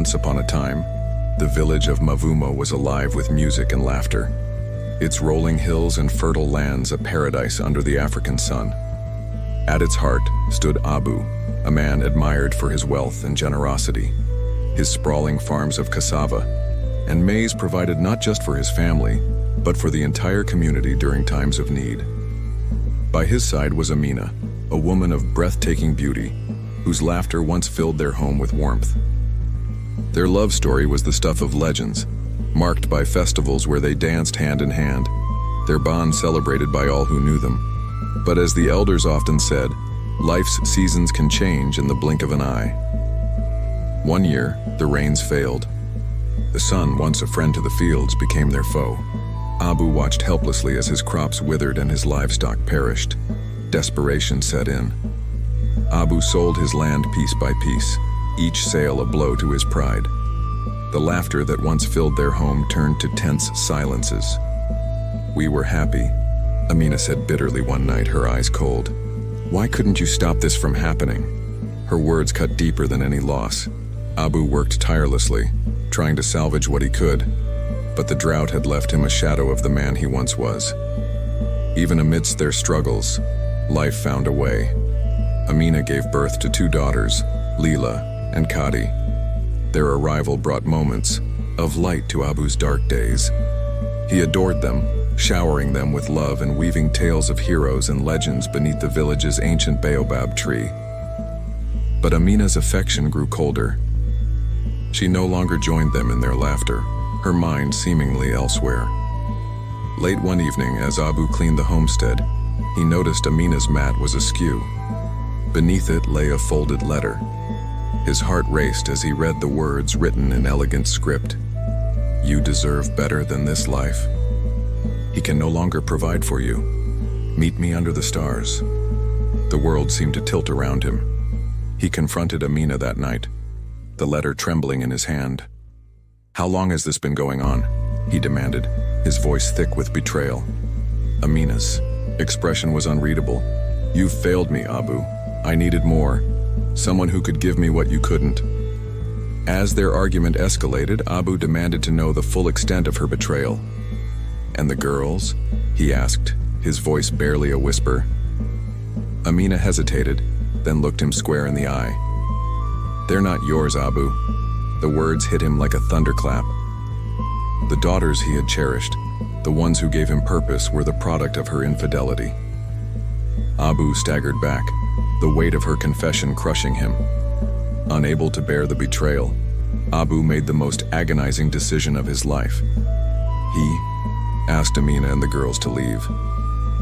Once upon a time, the village of Mavumo was alive with music and laughter. Its rolling hills and fertile lands a paradise under the African sun. At its heart stood Abu, a man admired for his wealth and generosity. His sprawling farms of cassava and maize provided not just for his family, but for the entire community during times of need. By his side was Amina, a woman of breathtaking beauty, whose laughter once filled their home with warmth. Their love story was the stuff of legends, marked by festivals where they danced hand in hand, their bond celebrated by all who knew them. But as the elders often said, life's seasons can change in the blink of an eye. One year, the rains failed. The sun, once a friend to the fields, became their foe. Abu watched helplessly as his crops withered and his livestock perished. Desperation set in. Abu sold his land piece by piece, each sale a blow to his pride. The laughter that once filled their home turned to tense silences. "We were happy," Amina said bitterly one night, her eyes cold. "Why couldn't you stop this from happening?" Her words cut deeper than any loss. Abu worked tirelessly, trying to salvage what he could, but the drought had left him a shadow of the man he once was. Even amidst their struggles, life found a way. Amina gave birth to 2 daughters, Leela and Kadi. Their arrival brought moments of light to Abu's dark days. He adored them, showering them with love and weaving tales of heroes and legends beneath the village's ancient baobab tree. But Amina's affection grew colder. She no longer joined them in their laughter, her mind seemingly elsewhere. Late one evening, as Abu cleaned the homestead, he noticed Amina's mat was askew. Beneath it lay a folded letter. His heart raced as he read the words written in elegant script. "You deserve better than this life. He can no longer provide for you. Meet me under the stars." The world seemed to tilt around him. He confronted Amina that night, the letter trembling in his hand. "How long has this been going on?" he demanded, his voice thick with betrayal. Amina's expression was unreadable. "You've failed me, Abu. I needed more. Someone who could give me what you couldn't." As their argument escalated, Abu demanded to know the full extent of her betrayal. "And the girls?" he asked, his voice barely a whisper. Amina hesitated, then looked him square in the eye. "They're not yours, Abu." The words hit him like a thunderclap. The daughters he had cherished, the ones who gave him purpose, were the product of her infidelity. Abu staggered back, the weight of her confession crushing him. Unable to bear the betrayal, Abu made the most agonizing decision of his life. He asked Amina and the girls to leave.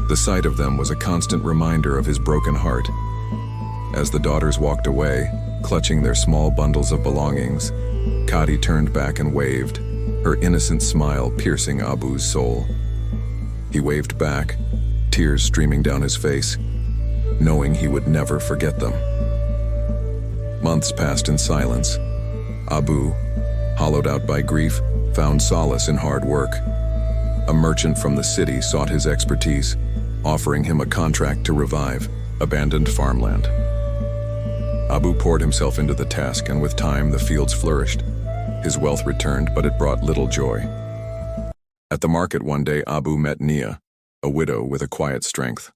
The sight of them was a constant reminder of his broken heart. As the daughters walked away, clutching their small bundles of belongings, Kadi turned back and waved, her innocent smile piercing Abu's soul. He waved back, tears streaming down his face, knowing he would never forget them. Months passed in silence. Abu, hollowed out by grief, found solace in hard work. A merchant from the city sought his expertise, offering him a contract to revive abandoned farmland. Abu poured himself into the task, and with time the fields flourished. His wealth returned, but it brought little joy. At the market one day, Abu met Nia, a widow with a quiet strength.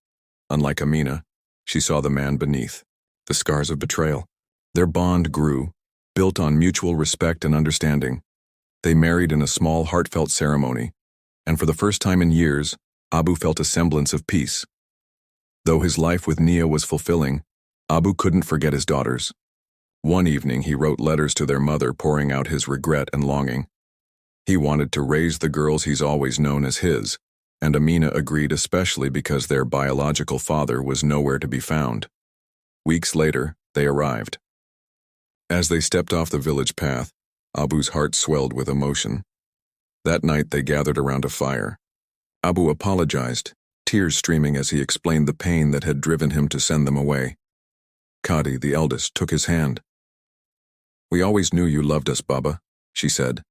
Unlike Amina, she saw the man beneath, the scars of betrayal. Their bond grew, built on mutual respect and understanding. They married in a small, heartfelt ceremony, and for the first time in years, Abu felt a semblance of peace. Though his life with Nia was fulfilling, Abu couldn't forget his daughters. One evening, he wrote letters to their mother, pouring out his regret and longing. He wanted to raise the girls he's always known as his, and Amina agreed, especially because their biological father was nowhere to be found. Weeks later, they arrived. As they stepped off the village path, Abu's heart swelled with emotion. That night, they gathered around a fire. Abu apologized, tears streaming as he explained the pain that had driven him to send them away. Kadi, the eldest, took his hand. "We always knew you loved us, Baba," she said,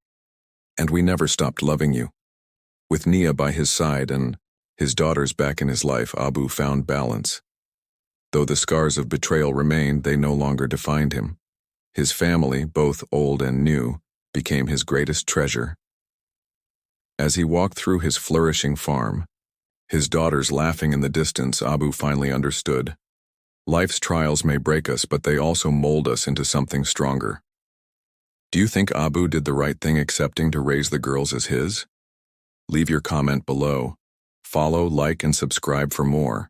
"and we never stopped loving you." With Nia by his side and his daughters back in his life, Abu found balance. Though the scars of betrayal remained, they no longer defined him. His family, both old and new, became his greatest treasure. As he walked through his flourishing farm, his daughters laughing in the distance, Abu finally understood. Life's trials may break us, but they also mold us into something stronger. Do you think Abu did the right thing accepting to raise the girls as his? Leave your comment below. Follow, like, and subscribe for more.